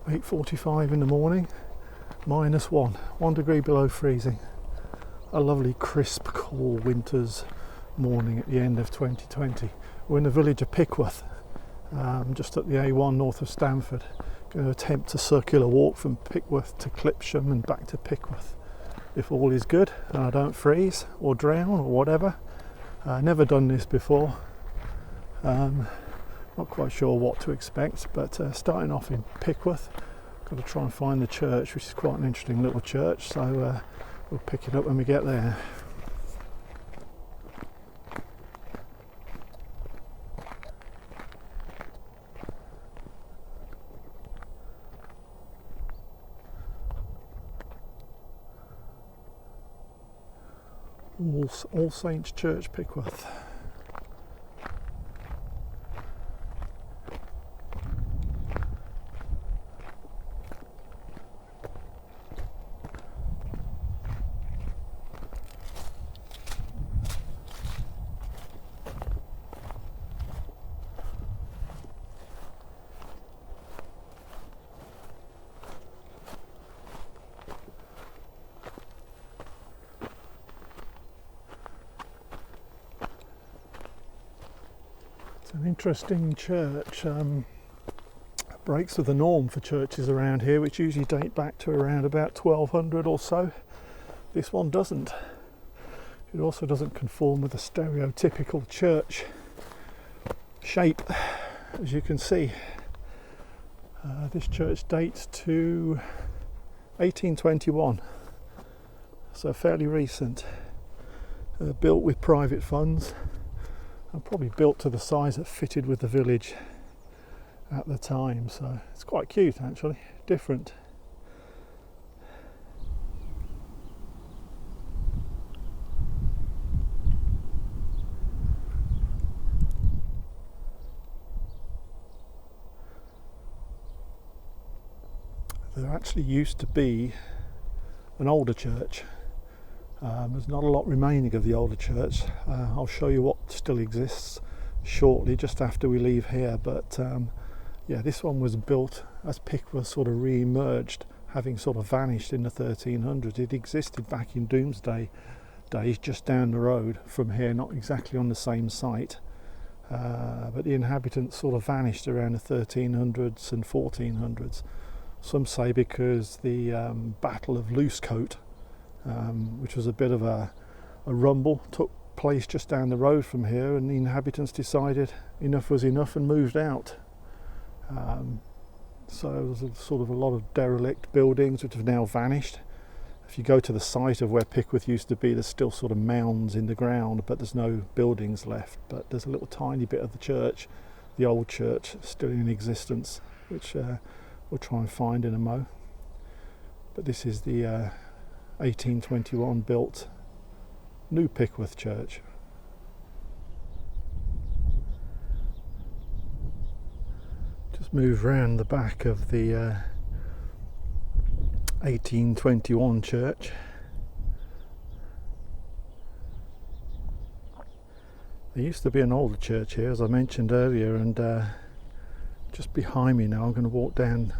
8:45 in the morning, -1 degree below freezing. A lovely crisp cool winter's morning at the end of 2020. We're in the village of Pickworth, just at the A1 north of Stamford. Going to attempt a circular walk from Pickworth to Clipsham and back to Pickworth, if all is good and I don't freeze or drown or whatever. Never done this before, not quite sure what to expect, but starting off in Pickworth, got to try and find the church, which is quite an interesting little church, so we'll pick it up when we get there. All Saints Church, Pickworth. An interesting church, breaks with the norm for churches around here, which usually date back to around about 1200 or so. This one doesn't. It also doesn't conform with the stereotypical church shape, as you can see. This church dates to 1821, so fairly recent. Built with private funds, and probably built to the size that fitted with the village at the time, so it's quite cute actually, different. There actually used to be an older church. There's not a lot remaining of the older church. I'll show you what still exists shortly, just after we leave here, but yeah, this one was built as Pickworth sort of re-emerged, having sort of vanished in the 1300s. It existed back in Doomsday days, just down the road from here, not exactly on the same site, but the inhabitants sort of vanished around the 1300s and 1400s. Some say because the Battle of Loosecoat, which was a bit of a rumble, took place just down the road from here, and the inhabitants decided enough was enough and moved out. So there's sort of a lot of derelict buildings which have now vanished. If you go to the site of where Pickworth used to be, there's still sort of mounds in the ground, but there's no buildings left. But there's a little tiny bit of the church, the old church, still in existence, which we'll try and find in a mo. But this is the 1821 built new Pickworth church. Just move round the back of the 1821 church. There used to be an older church here, as I mentioned earlier, and just behind me now, I'm going to walk down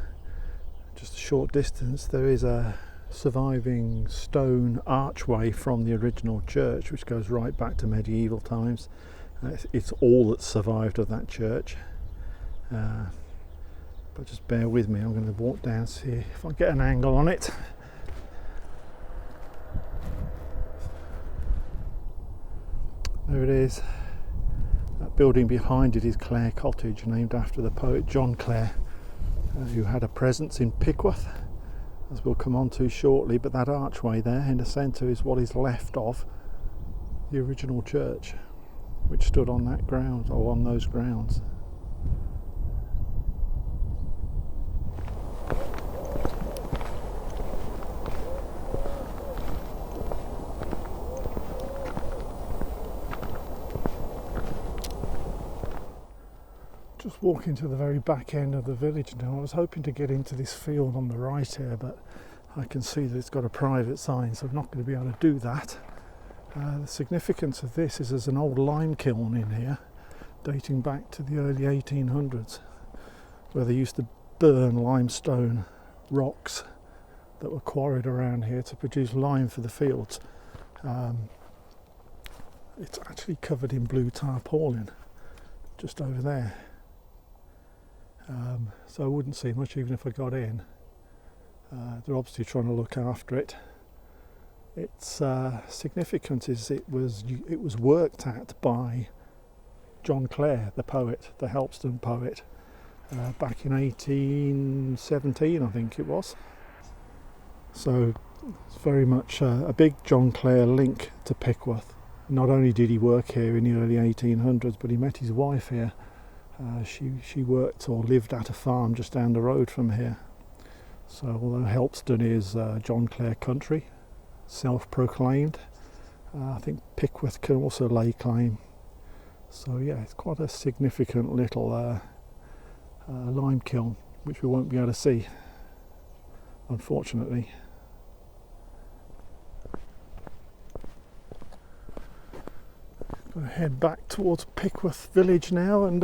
just a short distance. There is a surviving stone archway from the original church, which goes right back to medieval times. It's all that's survived of that church. But just bear with me, I'm going to walk down, see if I get an angle on it. There it is. That building behind it is Clare Cottage, named after the poet John Clare, who had a presence in Pickworth, as we'll come on to shortly. But that archway there in the centre is what is left of the original church, which stood on that ground, or on those grounds. Just walking to the very back end of the village now. I was hoping to get into this field on the right here, but I can see that it's got a private sign, so I'm not going to be able to do that. The significance of this is there's an old lime kiln in here, dating back to the early 1800s, where they used to burn limestone rocks that were quarried around here to produce lime for the fields. It's actually covered in blue tarpaulin just over there, so I wouldn't see much even if I got in. They're obviously trying to look after it. Its significance is it was worked at by John Clare, the poet, the Helpston poet, back in 1817, I think it was. So it's very much a big John Clare link to Pickworth. Not only did he work here in the early 1800s, but he met his wife here. She worked or lived at a farm just down the road from here. So although Helpston is John Clare country, self-proclaimed, I think Pickworth can also lay claim. So yeah, it's quite a significant little lime kiln, which we won't be able to see, unfortunately. Going to head back towards Pickworth village now and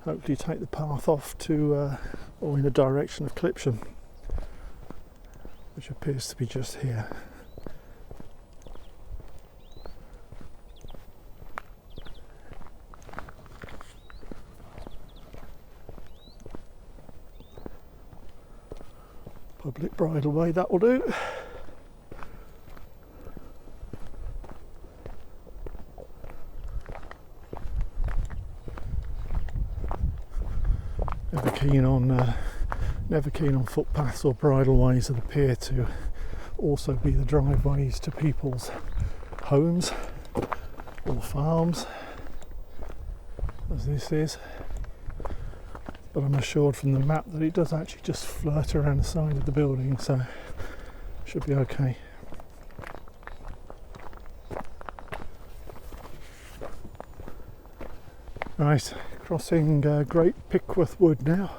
hopefully take the path off to or in the direction of Clipsham, which appears to be just here. Public bridleway, that will do. Never keen on footpaths or bridleways that appear to also be the driveways to people's homes or farms, as this is. But I'm assured from the map that it does actually just flirt around the side of the building, so should be okay. Right, crossing Great Pickworth Wood now.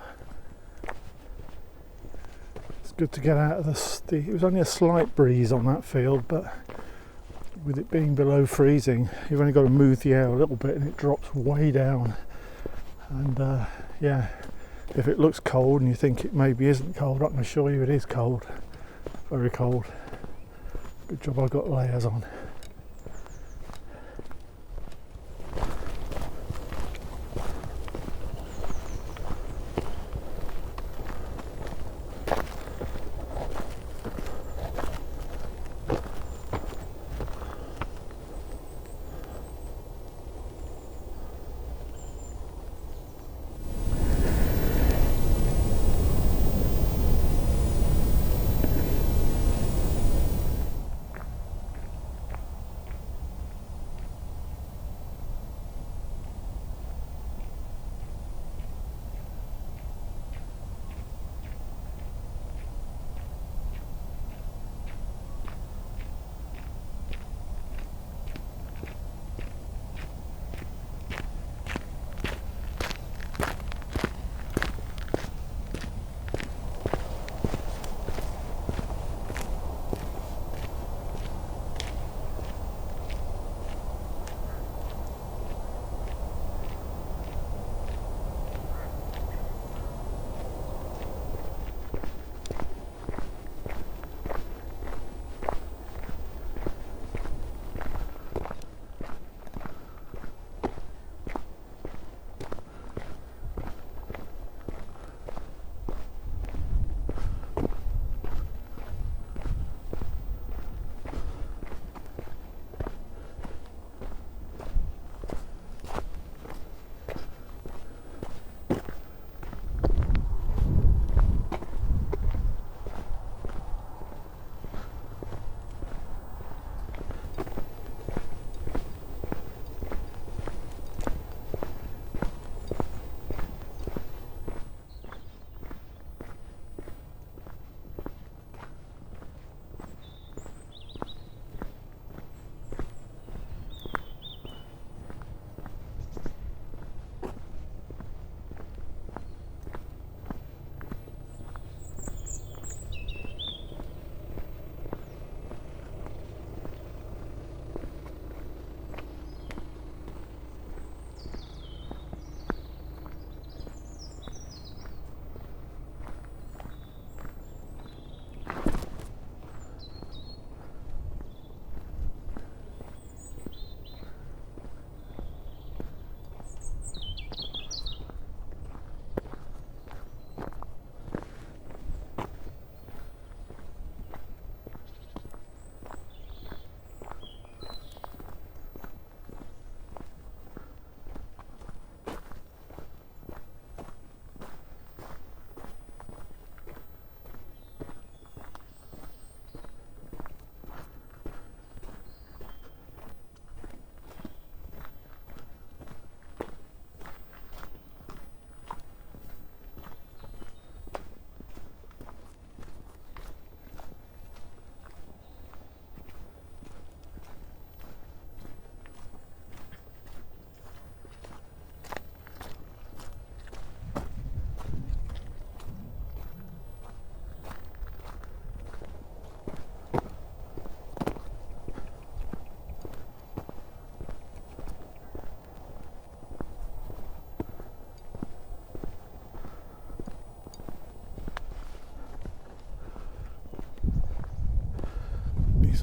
It's good to get out of it was only a slight breeze on that field, but with it being below freezing, you've only got to move the air a little bit and it drops way down. And yeah, if it looks cold and you think it maybe isn't cold, I can assure you it is cold, very cold. Good job I got layers on.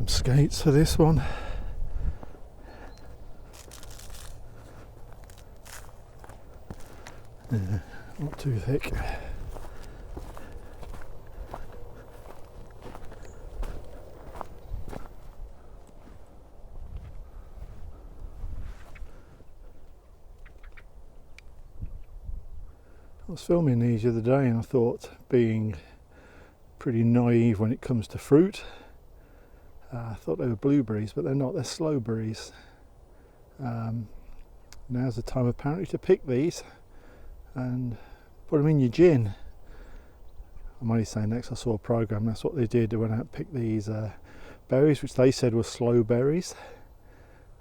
some skates for this one. Yeah, not too thick. I was filming these the other day and I thought, being pretty naive when it comes to fruit, I thought they were blueberries, but they're not, they're slow berries. Now's the time apparently to pick these and put them in your gin. I'm only saying next I saw a programme, that's what they did. They went out and picked these berries, which they said were slow berries,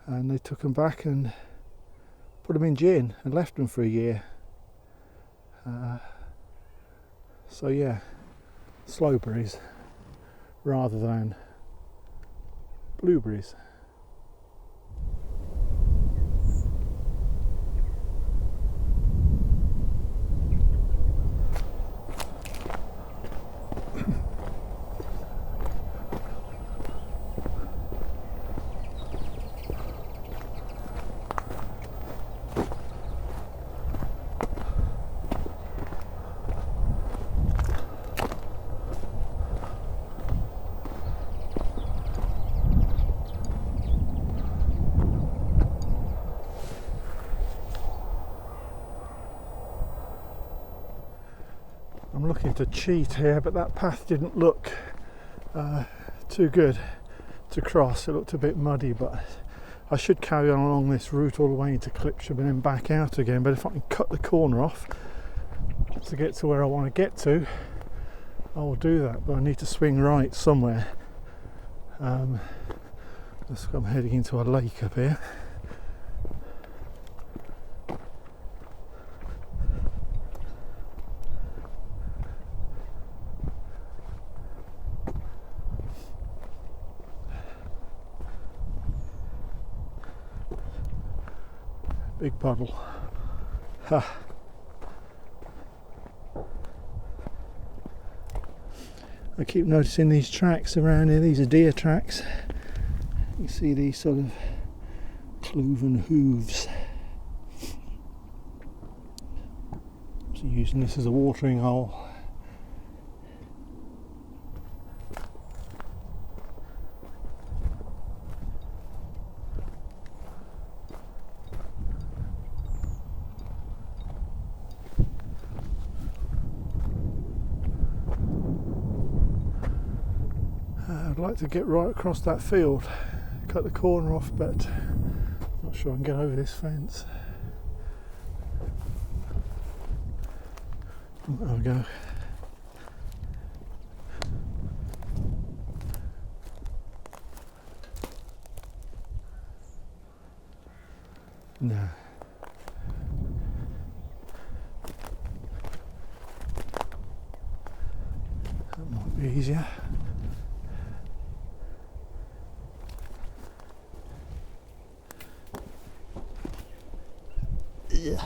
and they took them back and put them in gin and left them for a year. So yeah, slow berries rather than blueberries. I'm looking to cheat here, but that path didn't look too good to cross. It looked a bit muddy, but I should carry on along this route all the way into Clipsham and then back out again. But if I can cut the corner off to get to where I want to get to, I will do that. But I need to swing right somewhere. I'm heading into a lake up here. Big puddle. Ha. I keep noticing these tracks around here. These are deer tracks. You see these sort of cloven hooves. So using this as a watering hole. I'd like to get right across that field, cut the corner off, but I'm not sure I can get over this fence. There we go. No. That might be easier. Yeah.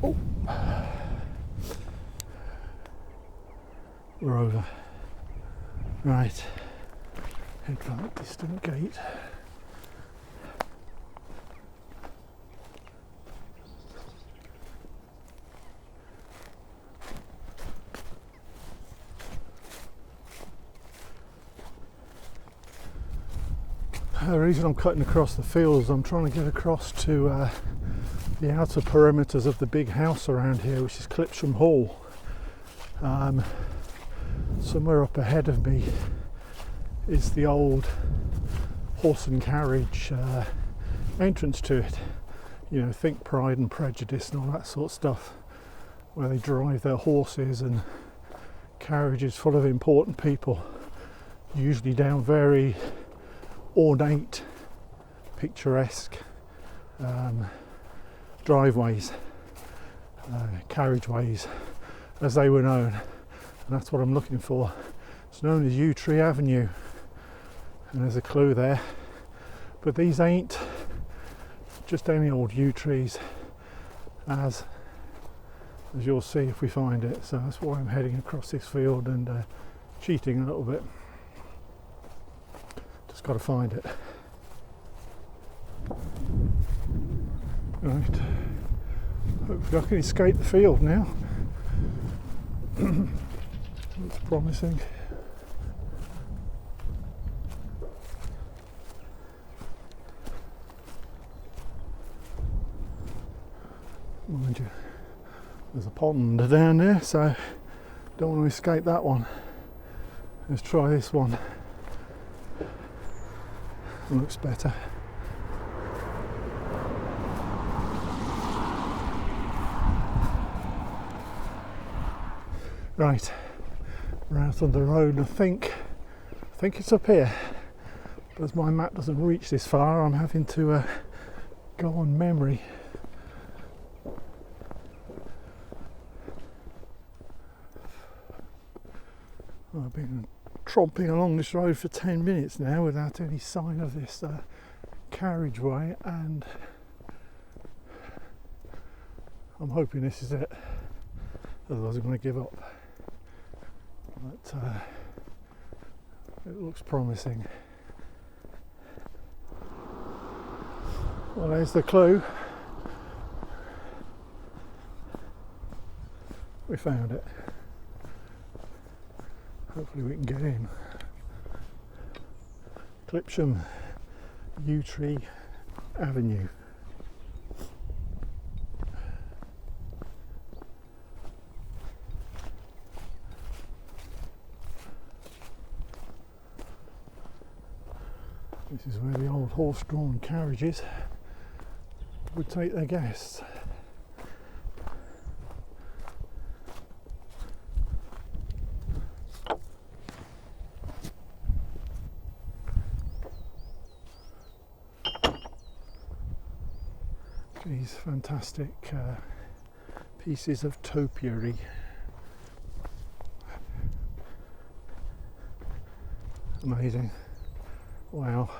Oh. We're over. Right. Head for that distant gate. The reason I'm cutting across the fields, I'm trying to get across to the outer perimeters of the big house around here, which is Clipsham Hall. Somewhere up ahead of me is the old horse and carriage entrance to it. You know, think Pride and Prejudice and all that sort of stuff, where they drive their horses and carriages full of important people, usually down very ornate, picturesque driveways, carriageways, as they were known, and that's what I'm looking for. It's known as Yew Tree Avenue, and there's a clue there, but these ain't just any old yew trees, as as you'll see if we find it. So that's why I'm heading across this field and cheating a little bit. Just got to find it. Right, hopefully I can escape the field now. Looks promising. Mind you, there's a pond down there, so don't want to escape that one. Let's try this one. Looks better. Right, Rutland Road. I think it's up here, but as my map doesn't reach this far, I'm having to go on memory. I've been tromping along this road for 10 minutes now without any sign of this carriageway, and I'm hoping this is it, otherwise I'm going to give up. But it looks promising. Well, there's the clue. We found it. Hopefully we can get in. Clipsham, Yew Tree Avenue. This is where the old horse-drawn carriages would take their guests. These fantastic pieces of topiary. Amazing. Wow.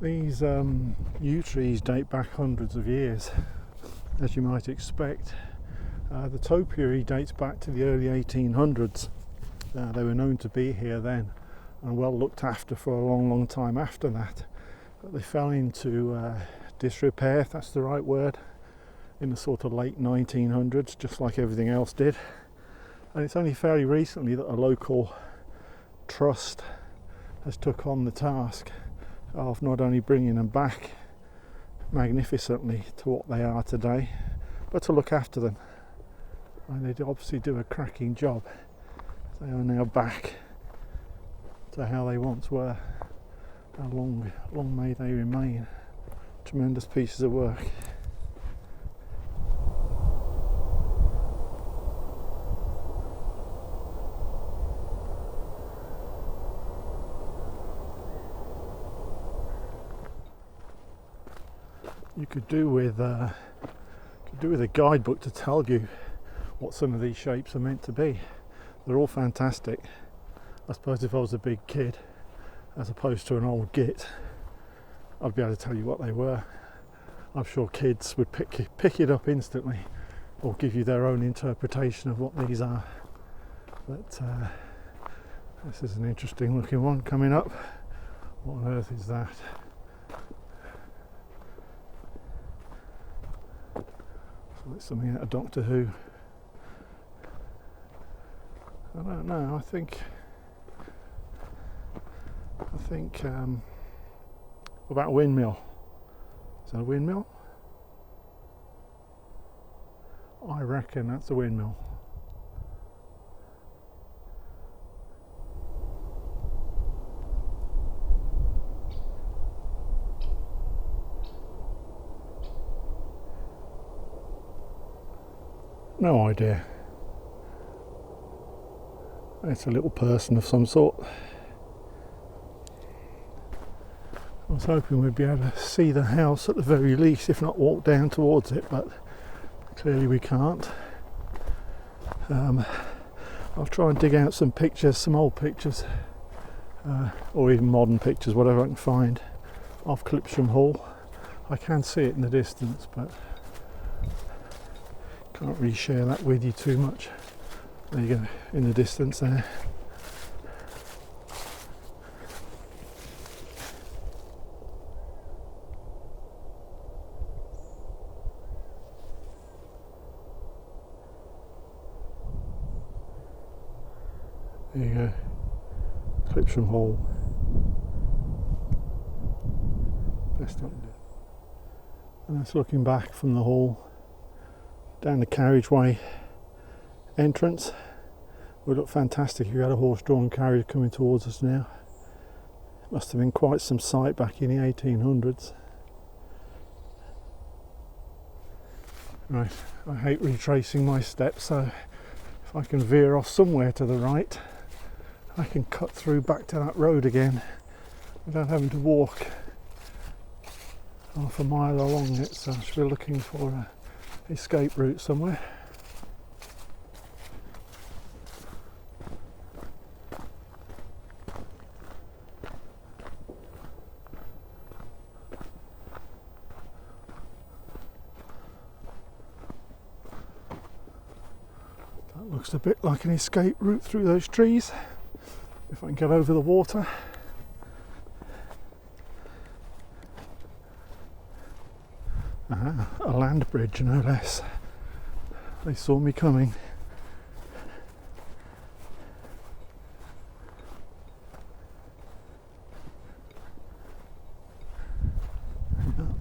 These yew trees date back hundreds of years, as you might expect. The topiary dates back to the early 1800s. They were known to be here then and well looked after for a long time after that. But they fell into disrepair, if that's the right word, in the sort of late 1900s, just like everything else did. And it's only fairly recently that a local trust has took on the task of not only bringing them back magnificently to what they are today, but to look after them. And they obviously do a cracking job. They are now back to how they once were. How long may they remain. Tremendous pieces of work. You could do with a guidebook to tell you what some of these shapes are meant to be. They're all fantastic. I suppose if I was a big kid, as opposed to an old git, I'd be able to tell you what they were. I'm sure kids would pick it up instantly, or give you their own interpretation of what these are. But this is an interesting looking one coming up. What on earth is that? Like something out of Doctor Who. I don't know. I think what about a windmill? Is that a windmill? I reckon that's a windmill. No idea. It's a little person of some sort. I was hoping we'd be able to see the house at the very least, if not walk down towards it, but clearly we can't. I'll try and dig out some pictures, some old pictures, or even modern pictures, whatever I can find, of Clipsham Hall. I can see it in the distance, but can't really share that with you too much. There you go, in the distance there. There you go, Clipsham Hall. Best I can do. And that's looking back from the hall down the carriageway entrance. Would look fantastic if you had a horse-drawn carriage coming towards us now. Must have been quite some sight back in the 1800s. Right, I hate retracing my steps, so if I can veer off somewhere to the right, I can cut through back to that road again without having to walk half a mile along it, so I should be looking for an escape route somewhere. That looks a bit like an escape route through those trees, if I can get over the water. A land bridge, no less. They saw me coming.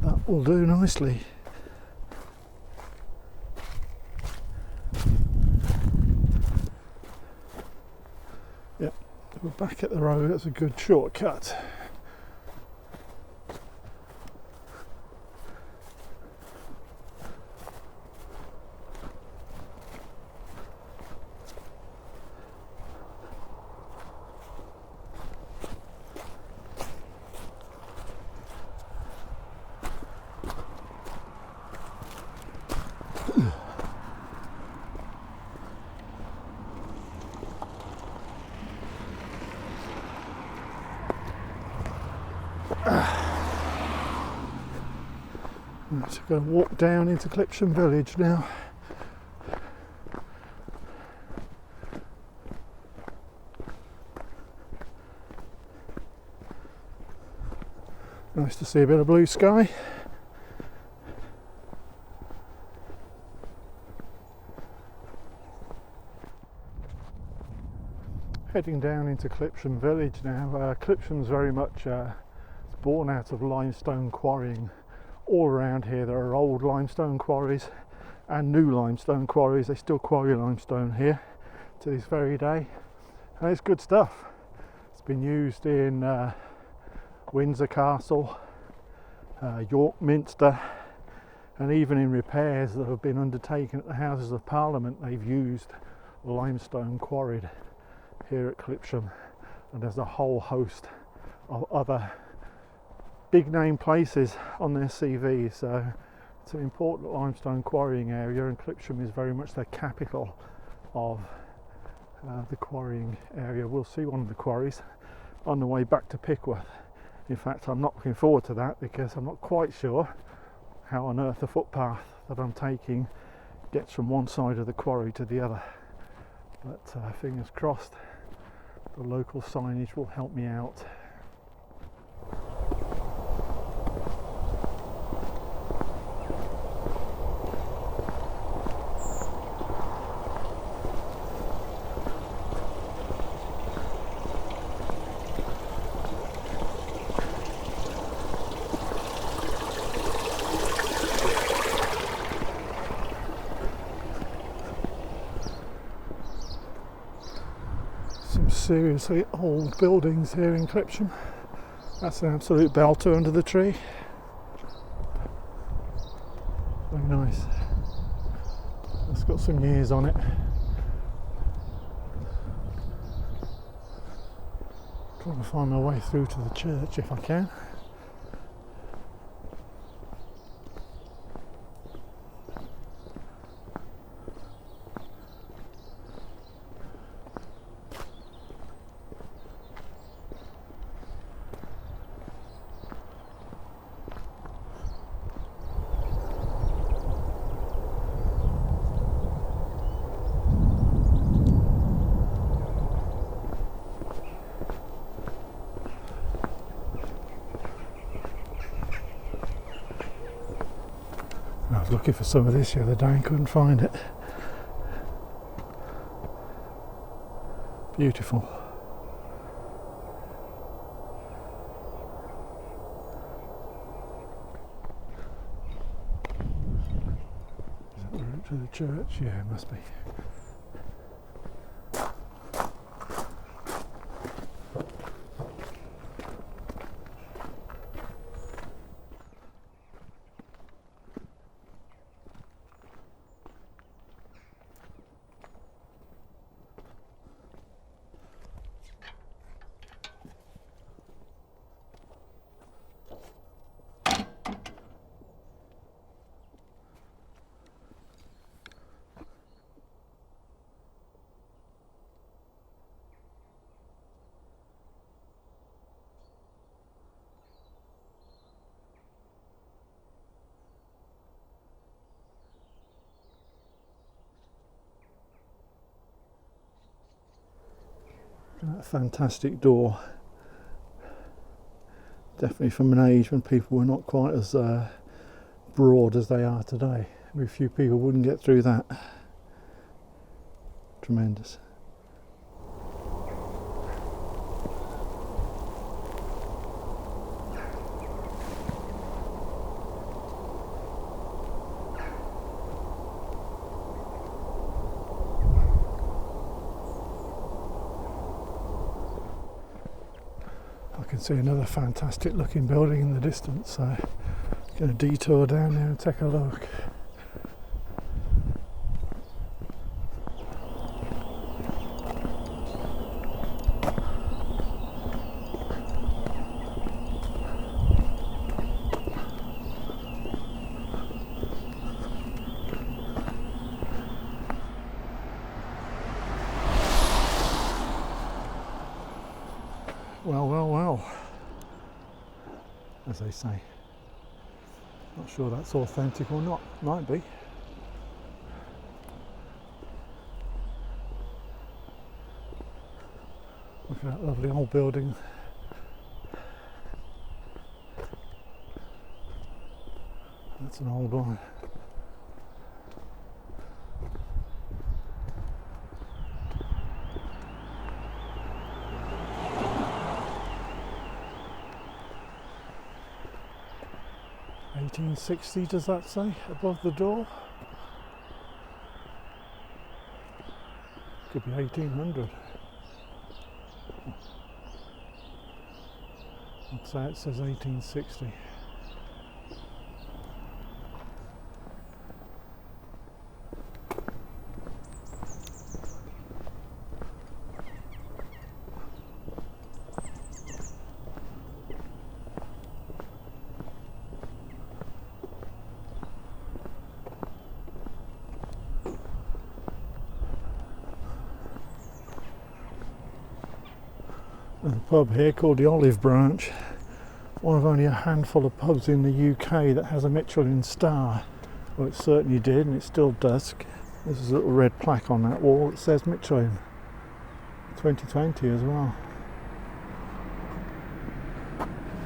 That will do nicely. Yep, we're back at the road. That's a good shortcut. I'm just going to walk down into Clipsham village now. Nice to see a bit of blue sky. Heading down into Clipsham village now. Clipsham's very much born out of limestone quarrying. All around here there are old limestone quarries and new limestone quarries. They still quarry limestone here to this very day, and it's good stuff. It's been used in Windsor Castle, York Minster, and even in repairs that have been undertaken at the Houses of Parliament they've used limestone quarried here at Clipsham, and there's a whole host of other big name places on their CV, so it's an important limestone quarrying area, and Clipsham is very much the capital of the quarrying area. We'll see one of the quarries on the way back to Pickworth. In fact, I'm not looking forward to that because I'm not quite sure how on earth the footpath that I'm taking gets from one side of the quarry to the other, but fingers crossed the local signage will help me out. Seriously old buildings here in Clipsham. That's an absolute belter under the tree. Very nice. It's got some years on it. Trying to find my way through to the church if I can. looking for some of this the other day and couldn't find it. Beautiful. Is that the route to the church? Yeah, it must be. A fantastic door. Definitely from an age when people were not quite as broad as they are today. Very few people wouldn't get through that. Tremendous. I can see another fantastic looking building in the distance, so I'm going to detour down there and take a look. Well, as they say. Not sure that's authentic or not, might be. Look at that lovely old building. That's an old one. $1860, does that say above the door? Could be 1800. I'd say it says 1860. There's a pub here called the Olive Branch, one of only a handful of pubs in the UK that has a Michelin star. Well, it certainly did, and it still does. There's a little red plaque on that wall that says Michelin 2020 as well.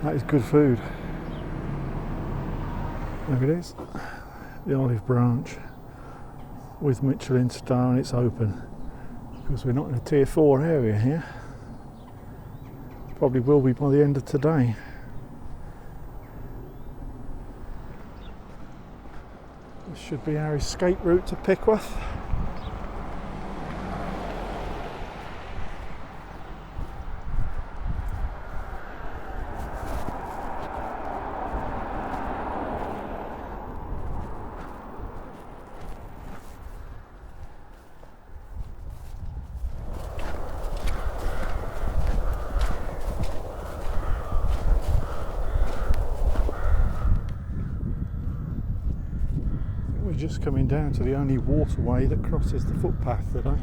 That is good food. There it is, the Olive Branch with Michelin star, and it's open because we're not in a tier 4 area here. Probably will be by the end of today. This should be our escape route to Pickworth. Just coming down to the only waterway that crosses the footpath today.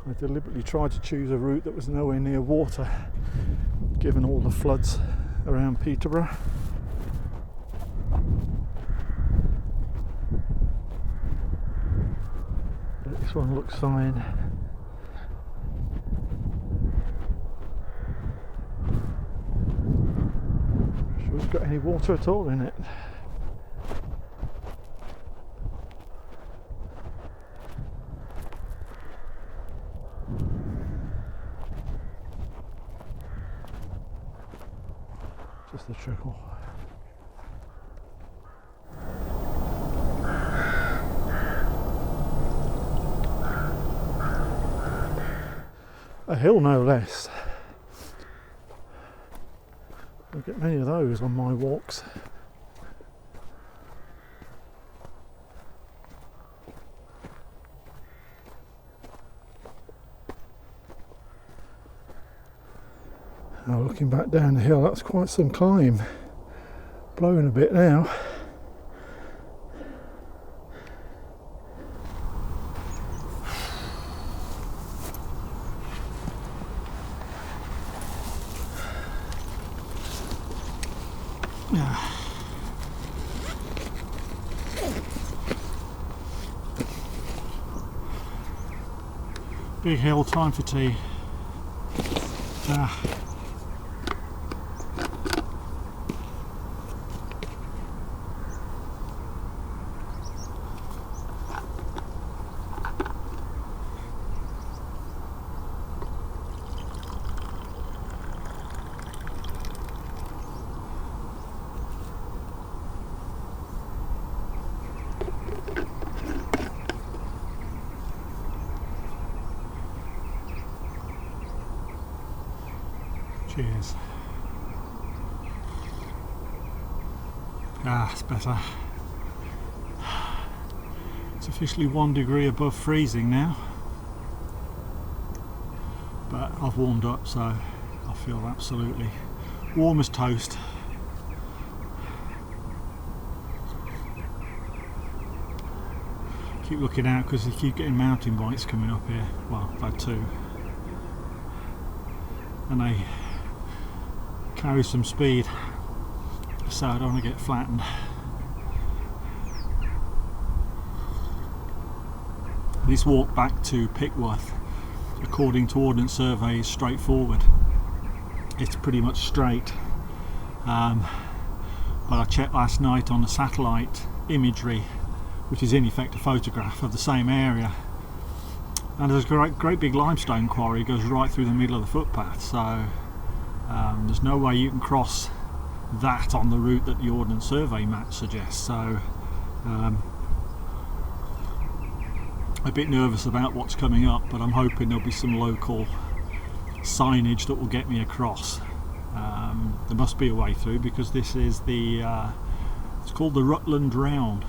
I deliberately tried to choose a route that was nowhere near water, given all the floods around Peterborough. But this one looks fine. Not sure it's got any water at all in it. Just the trickle. A hill no less. I don't get many of those on my walks. Now looking back down the hill, that's quite some climb. Blowing a bit now. Big hill, time for tea. Cheers. It's better. It's officially 1 degree above freezing now, but I've warmed up, so I feel absolutely warm as toast. Keep looking out because you keep getting mountain bikes coming up here. Well, I've had 2, and they carry some speed, so I don't want to get flattened. This walk back to Pickworth, according to Ordnance Survey, is straightforward. It's pretty much straight, but I checked last night on the satellite imagery, which is in effect a photograph of the same area, and there's a great big limestone quarry goes right through the middle of the footpath, so there's no way you can cross that on the route that the Ordnance Survey map suggests. So a bit nervous about what's coming up, but I'm hoping there'll be some local signage that will get me across. There must be a way through, because this is it's called the Rutland Round.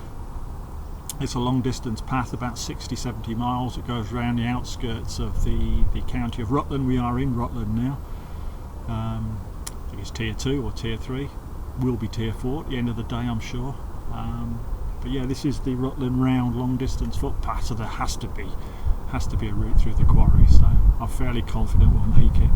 It's a long distance path, about 60-70 miles. It goes around the outskirts of the county of Rutland. We are in Rutland now. I think it's tier 2 or tier 3. Will be tier 4 at the end of the day, I'm sure. But yeah, this is the Rutland Round long distance footpath, so there has to be a route through the quarry, so I'm fairly confident we'll make it.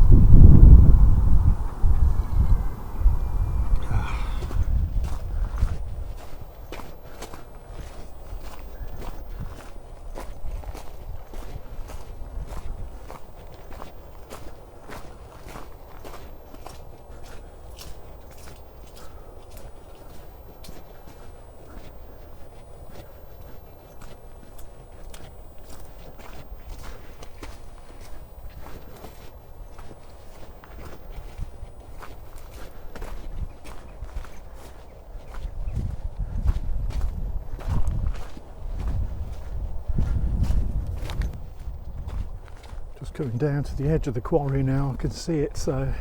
Just coming down to the edge of the quarry now, I can see it, so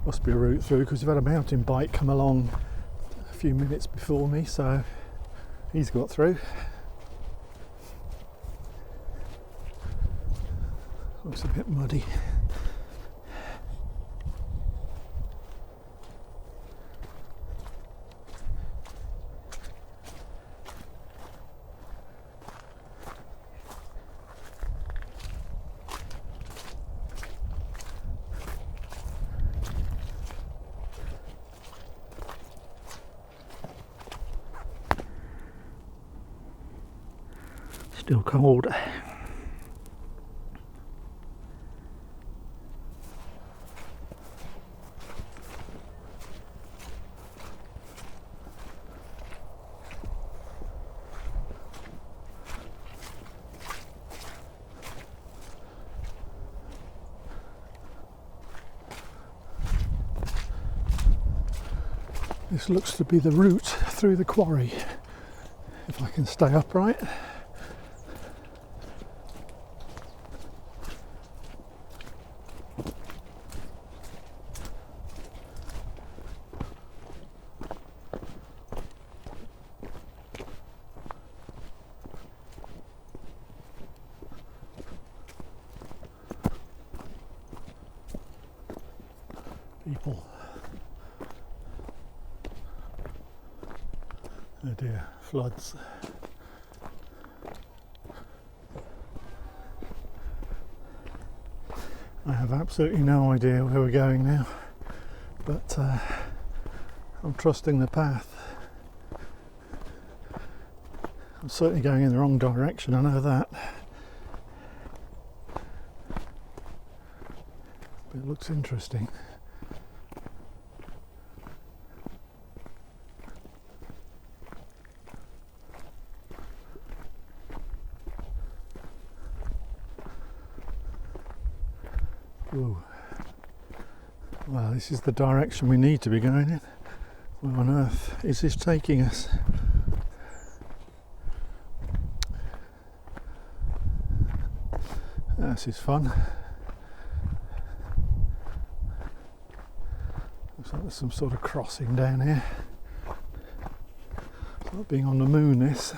must be a route through, because we've had a mountain bike come along a few minutes before me, so he's got through. Looks a bit muddy. Still cold. This looks to be the route through the quarry, if I can stay upright. People. Oh dear, floods. I have absolutely no idea where we're going now, but I'm trusting the path. I'm certainly going in the wrong direction, I know that. But it looks interesting. Whoa. Well, this is the direction we need to be going in. Where on earth is this taking us? This is fun. Looks like there's some sort of crossing down here. It's like being on the moon, this.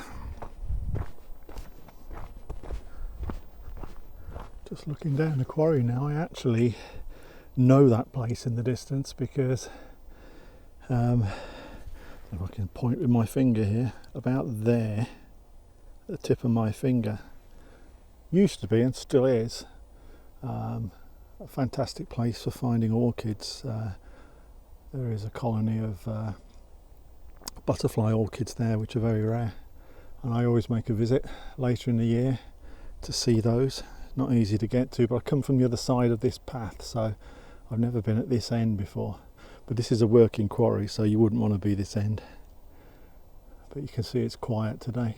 Just looking down the quarry now, I actually know that place in the distance because if I can point with my finger here, about there, the tip of my finger, used to be and still is a fantastic place for finding orchids. There is a colony of butterfly orchids there which are very rare, and I always make a visit later in the year to see those. Not easy to get to, but I come from the other side of this path, so I've never been at this end before. But this is a working quarry, so you wouldn't want to be this end. But you can see it's quiet today.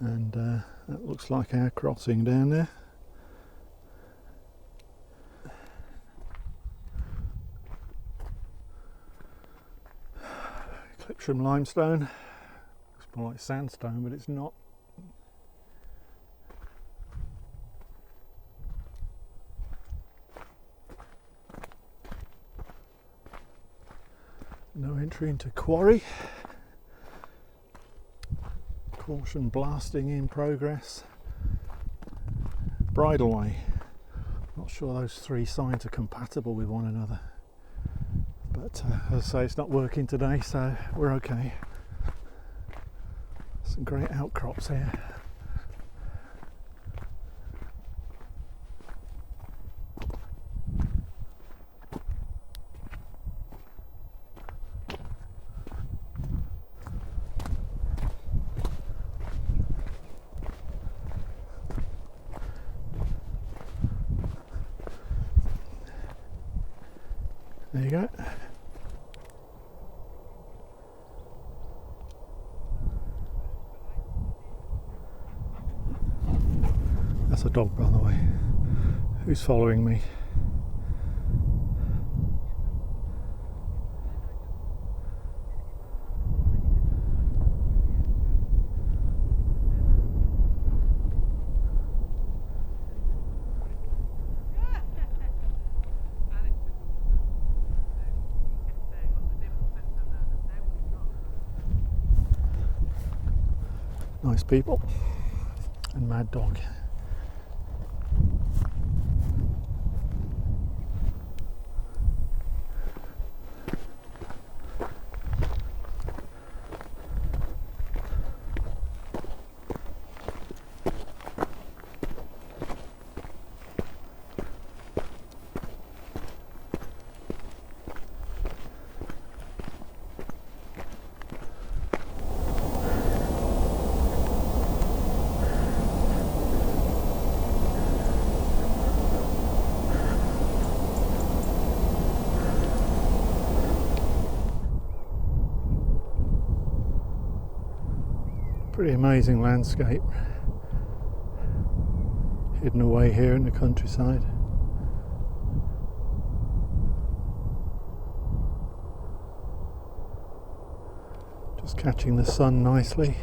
And that looks like our crossing down there. Clipsham limestone. Looks more like sandstone, but it's not. No entry into quarry. Caution, blasting in progress. Bridleway. Not sure those three signs are compatible with one another. But as I say, it's not working today, so we're okay. Some great outcrops here. There you go. That's a dog, by the way, who's following me. Nice people and mad dog. Pretty amazing landscape hidden away here in the countryside. Just catching the sun nicely.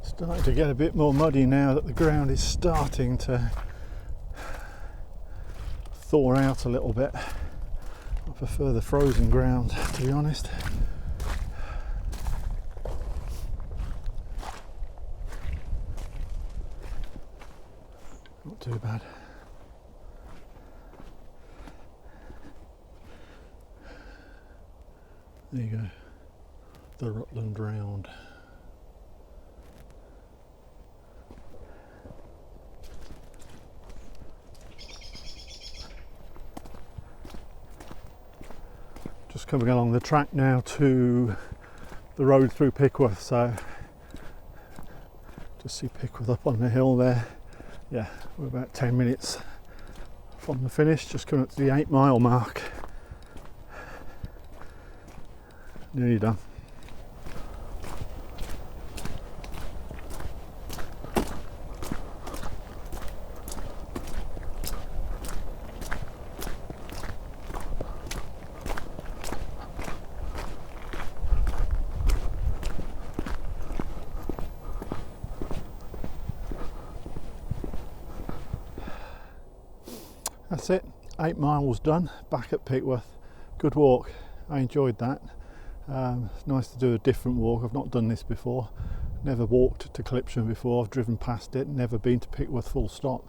Starting to get a bit more muddy now that the ground is starting to thaw out a little bit. I prefer the frozen ground, to be honest. Not too bad. There you go, the Rutland Round. Just coming along the track now to the road through Pickworth, so just see Pickworth up on the hill there. Yeah, we're about 10 minutes from the finish, just coming up to the 8 mile mark. Nearly done. That's it, 8 miles done, back at Pickworth. Good walk, I enjoyed that. It's nice to do a different walk. I've not done this before, never walked to Clipsham before. I've driven past it, never been to Pickworth full stop.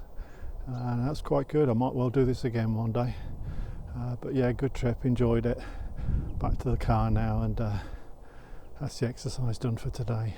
That's quite good, I might well do this again one day. But yeah, good trip, enjoyed it. Back to the car now, and that's the exercise done for today.